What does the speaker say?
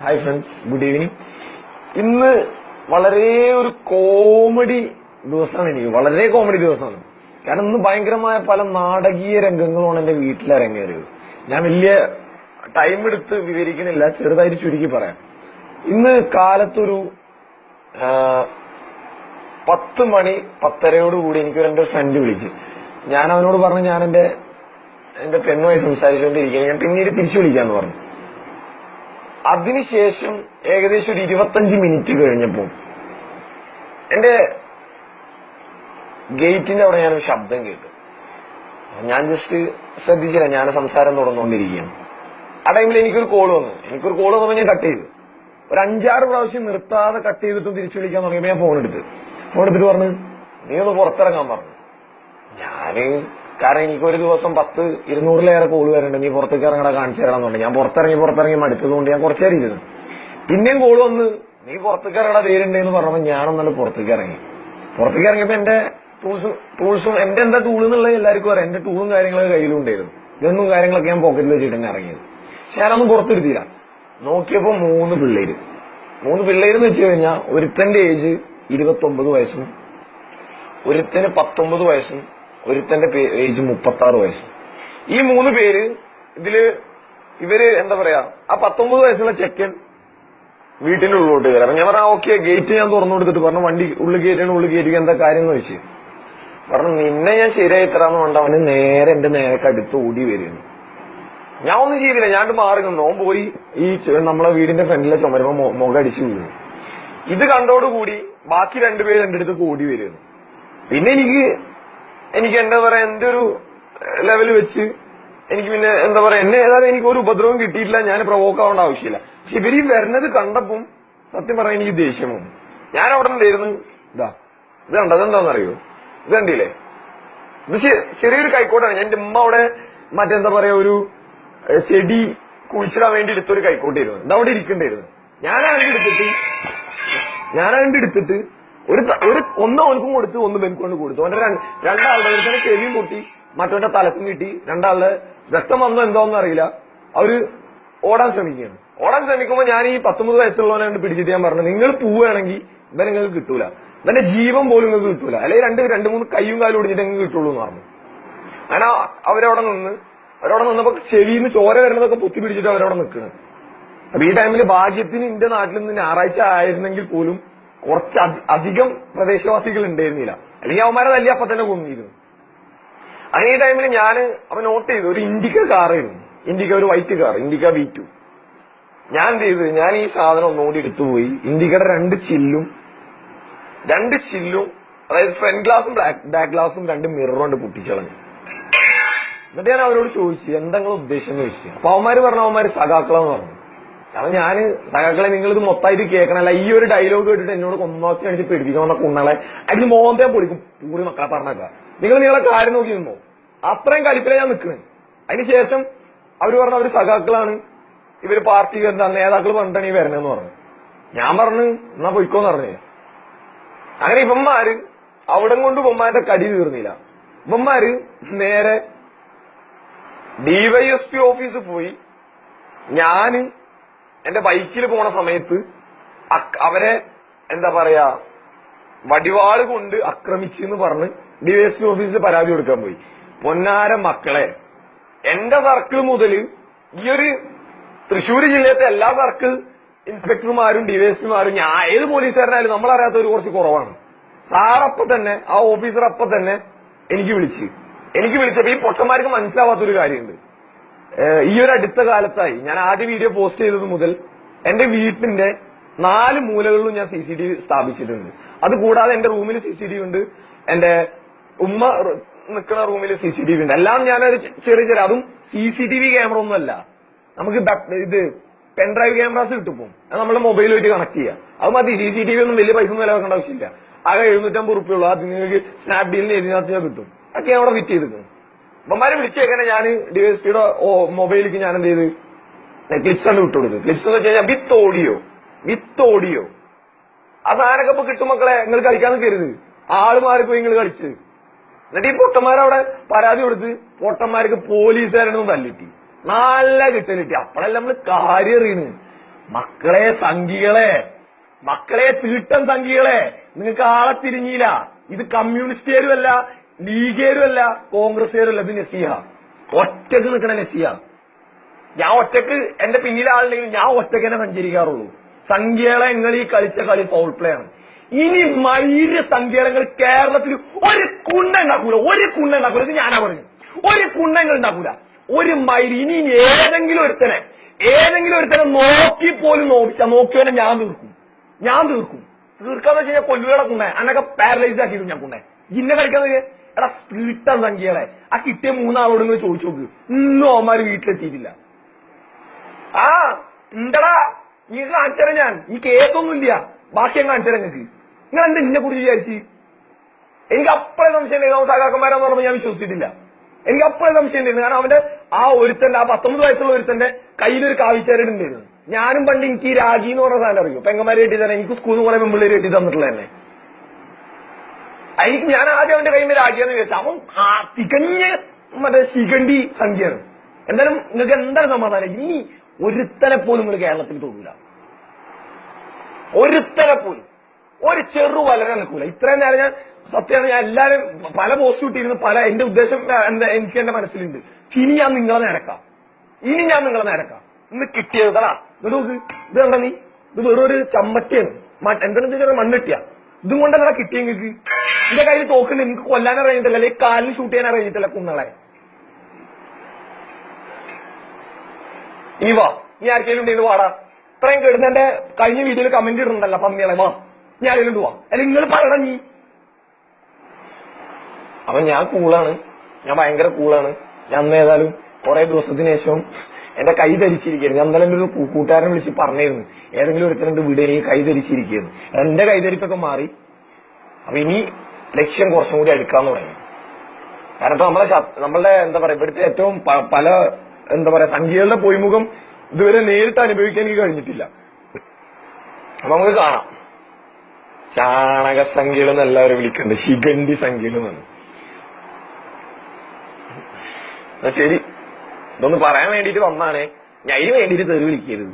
Hi friends, good evening. ഇന്ന് വളരെ ഒരു കോമഡി ദിവസമാണ്. എനിക്ക് വളരെ കോമഡി ദിവസമാണ്. കാരണം ഇന്ന് ഭയങ്കരമായ പല നാടകീയ രംഗങ്ങളുമാണ് എന്റെ വീട്ടിൽ അരങ്ങേറിയത്. ഞാൻ വലിയ ടൈം എടുത്ത് വിവരിക്കുന്നില്ല, ചെറുതായിട്ട് ചുരുക്കി പറയാം. ഇന്ന് കാലത്തൊരു 10 മണി 10:30 എനിക്ക് എന്റെ ഫ്രണ്ട് വിളിച്ച്. ഞാൻ അവനോട് പറഞ്ഞു ഞാൻ എന്റെ പെണ്ണുമായി സംസാരിച്ചുകൊണ്ടിരിക്കുകയാണ്, ഞാൻ പിന്നീട് തിരിച്ചു വിളിക്കാന്ന് പറഞ്ഞു. അതിനുശേഷം ഏകദേശം ഒരു 25 മിനിറ്റ് കഴിഞ്ഞപ്പോ എന്റെ ഗേറ്റിന്റെ അവിടെ ഞാനൊരു ശബ്ദം കേട്ടു. ഞാൻ ജസ്റ്റ് ശ്രദ്ധിച്ചില്ല, ഞാൻ സംസാരം തുടർന്നുകൊണ്ടിരിക്കുകയാണ്. ആ ടൈമിൽ എനിക്കൊരു കോള് വന്നപ്പോൾ ഞാൻ കട്ട് ചെയ്തു. ഒരു 5-6 പ്രാവശ്യം നിർത്താതെ കട്ട് ചെയ്തിട്ടും തിരിച്ചു വിളിക്കാൻ തുടങ്ങിയപ്പോ ഞാൻ ഫോൺ എടുത്തിട്ട് പറഞ്ഞു, നീ ഒന്ന് പുറത്തിറങ്ങാൻ പറഞ്ഞു. കാരണം എനിക്ക് ഒരു ദിവസം 100-200 കോള് വരുന്നുണ്ട്, നീ പുറത്തേക്ക് ഇറങ്ങടാ കാണിച്ചു തരണം എന്നുണ്ട്. ഞാൻ പുറത്തിറങ്ങി മടുത്തതുകൊണ്ട് ഞാൻ കുറച്ചു നേരം ഇരുന്നു. പിന്നെയും കോള് വന്ന് നീ പുറത്തേക്ക് ഇറങ്ങടാ ധൈര്യണ്ടെന്ന് പറഞ്ഞപ്പോൾ ഞാനൊന്നല്ല പുറത്തേക്ക് ഇറങ്ങിയപ്പോ എന്റെ ടൂൾസും എന്റെ എന്താ ടൂൾ എന്നുള്ളത് എല്ലാവർക്കും അറിയാം. എന്റെ ടൂളും കാര്യങ്ങളൊക്കെ കയ്യിലുണ്ടായിരുന്നു. ഗണ്ണും കാര്യങ്ങളൊക്കെ ഞാൻ പോക്കറ്റിൽ വെച്ചിട്ട് തന്നെ ഇറങ്ങിയത്. പക്ഷെ ഞാനൊന്നും പുറത്തെടുത്തില്ല. നോക്കിയപ്പോ 3 പിള്ളേരെന്ന് വെച്ച് കഴിഞ്ഞാൽ ഒരുത്തന്റെ ഏജ് 29 വയസ്സും, ഒരുത്തന് 19 വയസ്സും, ഒരുത്തന്റെ ഏജ് 36 വയസ്സും. ഈ 3 പേര് ഇവര് എന്താ പറയാ, ആ 19 വയസ്സുള്ള ചെക്കൻ വീട്ടിന്റെ ഉള്ളിലോട്ട് കയറാം. ഞാൻ പറഞ്ഞ ഓക്കെ, ഗേറ്റ് ഞാൻ തുറന്നു കൊടുത്തിട്ട് പറഞ്ഞു, വണ്ടി ഉള്ളിൽ കയറ്റി എന്താ കാര്യം എന്ന് വെച്ച് പറഞ്ഞു, നിന്നെ ഞാൻ ശരിയായി തരാന്ന് വേണ്ട. അവന് എന്റെ നേരക്ക് അടുത്ത് ഓടി വരുന്നു. ഞാൻ ഒന്നും ചെയ്തില്ല, ഞാൻ മാറി നിന്നു. ഓൻ പോയി ഈ നമ്മളെ വീടിന്റെ ഫ്രണ്ടിലെ ചുമരുമ്പോ മുഖടിച്ചു വീഴുന്നു. ഇത് കണ്ടോടുകൂടി ബാക്കി 2 പേര് എന്റെ അടുത്ത് ഓടി വരുന്നു. പിന്നെ എനിക്ക് എന്താ പറയാ, എന്റെ ഒരു ലെവൽ വെച്ച് എനിക്ക് പിന്നെ എന്താ പറയാ, എന്നെ ഏതായാലും എനിക്ക് ഒരു ഉപദ്രവം കിട്ടിയിട്ടില്ല, ഞാൻ പ്രൊവോക്ക് ആവേണ്ട ആവശ്യമില്ല. പക്ഷെ ഇവര് വരുന്നത് കണ്ടപ്പം സത്യം പറയാൻ എനിക്ക് ദേഷ്യം വന്നു. ഞാൻ അവിടെ നിന്നായിരുന്നു, ഇത് അതെന്താണെന്നറിയോ, ഇത് കണ്ടില്ലേ, ഇത് ചെറിയൊരു കൈക്കോട്ടാണ്. ഞാൻ എന്റെ ഉമ്മ അവിടെ മറ്റെന്താ പറയാ ഒരു ചെടി കുഴിച്ചിടാൻ വേണ്ടി എടുത്തൊരു കൈക്കോട്ടായിരുന്നു. ഇത് അവിടെ ഇരിക്കണ്ടായിരുന്നു. ഞാനതിന്റെ എടുത്തിട്ട് ഒന്ന് അവനക്കും കൊടുത്ത്, ഒന്ന് ബെൻകൊണ്ട് കൊടുത്തു. അവന്റെ രണ്ടാളുടെ ഒരുത്തന്നെ ചെവിയും പൊട്ടി, മറ്റവന്റെ തലക്കും കിട്ടി. രണ്ടാളുടെ രക്തം വന്നോ എന്തോന്നും അറിയില്ല. അവര് ഓടാൻ ശ്രമിക്കുമ്പോ ഞാൻ ഈ 19 വയസ്സുള്ളവനെ കണ്ട് പിടിച്ചിട്ട് ഞാൻ പറഞ്ഞു, നിങ്ങൾ പോവുകയാണെങ്കിൽ ഇവനെ നിങ്ങൾക്ക് കിട്ടൂല, ഇവന്റെ ജീവൻ പോലും നിങ്ങൾക്ക് കിട്ടൂല, അല്ലെങ്കിൽ 2-3 കയ്യും കാലും ഒടിഞ്ഞിട്ട് നിങ്ങൾക്ക് കിട്ടുള്ളൂ എന്ന് പറഞ്ഞു. അങ്ങനെ അവരവിടെ നിന്നപ്പോ ചെവിന്ന് ചോര വരുന്നതൊക്കെ പൊത്തി പിടിച്ചിട്ട് അവരവിടെ നിൽക്കുന്നത്. അപ്പൊ ഈ ടൈമിൽ ഭാഗ്യത്തിന് എന്റെ നാട്ടിൽ നിന്ന് ഞായറാഴ്ച ആയിരുന്നെങ്കിൽ പോലും കുറച്ച് അധികം പ്രദേശവാസികൾ ഉണ്ടായിരുന്നില്ല, അല്ലെങ്കിൽ അവന്മാരെ തല്ലി അപ്പൊ തന്നെ കൊന്നിരുന്നു. അങ്ങനെ ഈ ടൈമിൽ അവൻ നോട്ട് ചെയ്തു, ഒരു ഇൻഡിക്ക കാറായിരുന്നു, ഒരു വൈറ്റ് കാർ, ഇൻഡിക്ക V2. ഞാൻ എന്ത് ചെയ്തു, ഞാൻ ഈ സാധനം ഒന്നുകൂടി എടുത്തുപോയി ഇൻഡിക്കയുടെ 2 ചില്ലും അതായത് ഫ്രണ്ട് ഗ്ലാസും ബാക്ക് ഗ്ലാസും 2 മിററും കൊണ്ട് പൊട്ടിച്ചളഞ്ഞു. എന്നിട്ട് ഞാൻ അവരോട് ചോദിച്ചു, എന്തെങ്കിലും ഉദ്ദേശം എന്ന് ചോദിച്ചു. അപ്പൊ അവന്മാര് സഖാക്കളെന്ന് പറഞ്ഞു. കാരണം സഖാക്കളെ നിങ്ങളിത് മൊത്തമായിട്ട് കേൾക്കണല്ല, ഈ ഒരു ഡയലോഗ് കേട്ടിട്ട് എന്നോട് കൊന്നോക്കി അടിച്ച് പിടിപ്പിക്കണമെന്ന കുണ്ണളെ അതിന് മോന്തേ പൊളിക്കും പൂറി മക്കളെ പറഞ്ഞേക്ക. നിങ്ങളെ കാര്യം നോക്കി നിന്നോ, അത്രയും കലിപ്പില ഞാൻ നിൽക്കുന്നത്. അതിനുശേഷം അവര് പറഞ്ഞു അവര് സഖാക്കളാണ്, ഇവര് പാർട്ടി നേതാക്കൾ പറഞ്ഞിട്ടാണ് ഈ വരണേന്ന് പറഞ്ഞു. ഞാൻ പറഞ്ഞു എന്നാ പൊയ്ക്കോന്ന് പറഞ്ഞു. അങ്ങനെ ഇവന്മാര് അവിടെ കൊണ്ട് ഇവന്മാരുടെ കടി തീർന്നില്ല. ഇവന്മാര് നേരെ DYSP ഓഫീസിൽ പോയി. ഞാന് എന്റെ ബൈക്കിൽ പോണ സമയത്ത് അവരെ എന്താ പറയാ വടിവാള് കൊണ്ട് ആക്രമിച്ചെന്ന് പറഞ്ഞ് DYSP ഓഫീസിൽ പരാതി കൊടുക്കാൻ പോയി. പൊന്നാര മക്കളെ, എന്റെ സർക്കിൾ മുതൽ ഈ ഒരു തൃശ്ശൂർ ജില്ലത്തെ എല്ലാ സർക്കിൾ ഇൻസ്പെക്ടർമാരും DYSPമാരും ഏത് പോലീസുകാരനായാലും നമ്മളറിയാത്തവർ കുറച്ച് കുറവാണ്. സാറപ്പം തന്നെ ആ ഓഫീസർ അപ്പം തന്നെ എനിക്ക് വിളിച്ചപ്പോ ഈ പൊട്ടന്മാർക്ക് മനസ്സിലാവാത്തൊരു കാര്യമുണ്ട്. ഈ ഒരു അടുത്ത കാലത്തായി ഞാൻ ആദ്യ വീഡിയോ പോസ്റ്റ് ചെയ്തത് മുതൽ എന്റെ വീട്ടിന്റെ 4 മൂലകളിലും ഞാൻ CCTV സ്ഥാപിച്ചിട്ടുണ്ട്. അതുകൂടാതെ എന്റെ റൂമിൽ CCTV ഉണ്ട്, എന്റെ ഉമ്മ നിൽക്കുന്ന റൂമിൽ CCTV ഉണ്ട്. എല്ലാം ഞാനൊരു ചെറിയ അതും CCTV ക്യാമറ ഒന്നുമല്ല, നമുക്ക് ഇത് പെൻഡ്രൈവ് ക്യാമറാസ് കിട്ടും, അത് നമ്മളെ മൊബൈലുമായിട്ട് കണക്ട് ചെയ്യാം. അത് മതി. CCTV ഒന്നും വലിയ പൈസ ഒന്നും വിലവെക്കേണ്ട ആവശ്യമില്ല. ആകെ 750 ഉറുപ്പിയുള്ളൂ. അത് നിങ്ങൾക്ക് സ്നാപ്ഡീലിന് എഴുതിനകത്ത് കിട്ടും. അതൊക്കെ അവിടെ ഫിറ്റ് ചെയ്തിരിക്കുന്നു. അമ്മമാരെ വിളിച്ചേക്കനെ ഞാൻ DYSPയുടെ മൊബൈലിലേക്ക് ഞാൻ എന്ത് ചെയ്ത് ക്ലിപ്സ് ആണ് വിട്ടുകൊടുക്കും. ക്ലിപ്സ് എന്ന് വെച്ച് കഴിഞ്ഞാൽ വിത്ത് ഓഡിയോ ആ സാധനമൊക്കെ ഇപ്പൊ കിട്ടും. മക്കളെ, നിങ്ങൾ കളിക്കാൻ നിൽക്കരുത്, ആള് മാറിപ്പോയി നിങ്ങൾ കളിച്ച്. എന്നിട്ട് ഈ പൊട്ടന്മാരവിടെ പരാതി കൊടുത്ത് പൊട്ടന്മാർക്ക് പോലീസുകാരനൊന്നും തല്ലിട്ടി, നല്ല കിട്ടലിട്ടി. അപ്പോഴല്ല നമ്മള് കാര്യം അറിയണ്. മക്കളെ സംഘികളെ, മക്കളെ തീട്ടം സംഘികളെ, നിങ്ങൾക്ക് ആളെ തിരിഞ്ഞില്ല. ഇത് കമ്മ്യൂണിസ്റ്റുകാരും അല്ല, ലീഗുകാരും അല്ല, കോൺഗ്രസ്സുകാരും അല്ല, ഇത് നസിഹ. ഒറ്റക്ക് നിൽക്കണ നസിഹ. ഞാൻ ഒറ്റക്ക് എന്റെ പിന്നിലെ ആളുണ്ടെങ്കിൽ ഞാൻ ഒറ്റക്ക് തന്നെ സഞ്ചരിക്കാറുള്ളൂ. സംഖ്യകളെ നിങ്ങൾ ഈ കളിച്ച കളി ഫൗൾ പ്ലേ ആണ്. ഇനി മയിര് സംഖ്യകൾ കേരളത്തിൽ ഒരു കുണ്ണ ഉണ്ടാക്കൂല, ഒരു കുണ്ണ ഉണ്ടാക്കൂല. ഇത് ഞാനാ പറഞ്ഞു, ഒരു കുണ്ണങ്ങൾ ഉണ്ടാക്കൂല. ഒരു മയിര് ഇനി ഏതെങ്കിലും ഒരുത്തനെ നോക്കിപ്പോലും നോക്കിയവനെ ഞാൻ തീർക്കും. തീർക്കാന്ന് വെച്ച് കഴിഞ്ഞാൽ കൊല്ലുകയുടെ കുണ്ണെ അന്നൊക്കെ പാരലൈസ് ആക്കിയിരുന്നു ഞാൻ കുണ്ണെ. ഇന്നെ കളിക്കാന്ന് എടാ കിട്ടാൻ സംഖ്യകളെ ആ കിട്ടിയ മൂന്നാളോട് നിങ്ങൾ ചോദിച്ചു നോക്ക്, ഇന്നും അവന്മാര് വീട്ടിലെത്തിയിട്ടില്ല. ആ ഉണ്ടടാ, നീ കാണിച്ചു തരാം ഞാൻ. ഈ കേസൊന്നുമില്ല, ബാക്കി ഞാൻ കാണിച്ചു തരാം നിങ്ങൾക്ക്. നിങ്ങൾ എന്താ ഇതിനെ കുറിച്ച് വിചാരിച്ച്? എനിക്ക് അപ്പഴേ സംശയം ഉണ്ടായിരുന്നു സഖാക്കന്മാരെന്ന് പറഞ്ഞപ്പോൾ ഞാൻ വിശ്വസിച്ചിട്ടില്ല. എനിക്ക് അപ്പഴേ സംശയം ഉണ്ടായിരുന്നു. കാരണം അവന്റെ ആ ഒരുത്തന്റെ, ആ 19 വയസ്സുള്ള ഒരുത്തന്റെ കയ്യിലൊരു കാവിച്ചേരട് ഉണ്ടായിരുന്നു. ഞാനും പണ്ട് എനിക്ക് ഈ രാഗി എന്ന് പറഞ്ഞ സാധനം അറിയും, പെങ്ങന്മാരെ കെട്ടി തന്നെ എനിക്ക് സ്കൂളിൽ നിന്ന് കുറെ പെമ്പിള്ളേര് കെട്ടി തന്നിട്ടുള്ള തന്നെ. എനിക്ക് ഞാൻ ആദ്യം അവന്റെ കയ്യിൽ നിന്ന് രാഗിയാന്ന് വിചാരിച്ചു. അവൻ തികഞ്ഞ മറ്റേ ശിഖണ്ഡി സംഖ്യയാണ്. എന്തായാലും നിങ്ങൾക്ക് എന്താണ് സമാധാനം? ഇനി ഒരുത്തനെ പോലും നിങ്ങൾ കേരളത്തിൽ തൊടില്ല, ഒരുത്തനെ പോലും. ഒരു ചെറു വലരെ നിൽക്കൂല. ഇത്രയും നേരം ഞാൻ സത്യമാണ്, ഞാൻ എല്ലാവരും പല പോസ്റ്റ് ഇട്ടിരുന്നു, എന്റെ ഉദ്ദേശം എനിക്ക് എന്റെ മനസ്സിലുണ്ട്. ഇനി ഞാൻ നിങ്ങളെ നേരക്കാം, ഇന്ന് കിട്ടിയത് തടാ. ഇത് നോക്ക്, ഇത് കണ്ട നീ, ഇത് വെറൊരു ചമ്മട്ടിയാണ്. എന്തെന്ന് മണ്ണിട്ടിയ ഇതും കൊണ്ടല്ല കിട്ടിയ നിങ്ങൾക്ക്. എന്റെ കയ്യിൽ തോക്കുണ്ട്, നിങ്ങൾക്ക് കൊല്ലാൻ അറിഞ്ഞിട്ടില്ല, അല്ലെങ്കിൽ കാലിൽ ഷൂട്ട് ചെയ്യാൻ അറിഞ്ഞിട്ടില്ല കുന്നളെ. ഈ വാ, നീ ആർക്കെങ്കിലും ഉണ്ടെങ്കിൽ വാടാ. ഇത്രയും കേടുന്ന എന്റെ കഴിഞ്ഞ വീഡിയോയിൽ കമന്റ് ഇടുന്നുണ്ടല്ലോ പന്നികളെ, വാ ഞാൻ ആരെങ്കിലും പോവാ. അല്ലെങ്കിൽ നിങ്ങൾ പറയണം നീ. അപ്പൊ ഞാൻ കൂളാണ്, ഞാൻ ഭയങ്കര കൂളാണ്. ഞാൻ അന്ന് ഏതായാലും കുറെ ദിവസത്തിന് ശേഷം എന്റെ കൈ ധരിച്ചിരിക്കുന്നു. ഞാൻ എന്തായാലും ഒരു കൂട്ടുകാരനെ വിളിച്ച് പറഞ്ഞിരുന്നു, ഏതെങ്കിലും ഒരുത്തരുണ്ട് വീട് എനിക്ക് കൈ ധരിച്ചിരിക്കുന്നു. എന്റെ കൈധരിപ്പൊക്കെ മാറി. അപ്പൊ ഇനി ലക്ഷ്യം കുറച്ചും കൂടി അടുക്കാന്ന് തുടങ്ങി. കാരണം ഇപ്പൊ നമ്മളുടെ എന്താ പറയാ, ഇവിടുത്തെ ഏറ്റവും പല എന്താ പറയാ സംഖ്യകളുടെ പൊയ്മുഖം ഇതുവരെ നേരിട്ട് അനുഭവിക്കാൻ എനിക്ക് കഴിഞ്ഞിട്ടില്ല. അപ്പൊ നമുക്ക് കാണാം. ചാണക സംഖ്യകൾ എന്നെല്ലാവരും വിളിക്കുന്നുണ്ട്, ശിഖണ്ഡി സംഖ്യകൾ എന്നാണ്. ശരി, ഇതൊന്ന് പറയാൻ വേണ്ടിട്ട് വന്നാണ്. ഞാൻ ഇതിന് വേണ്ടിട്ട് തെറി വിളിക്കരുത്.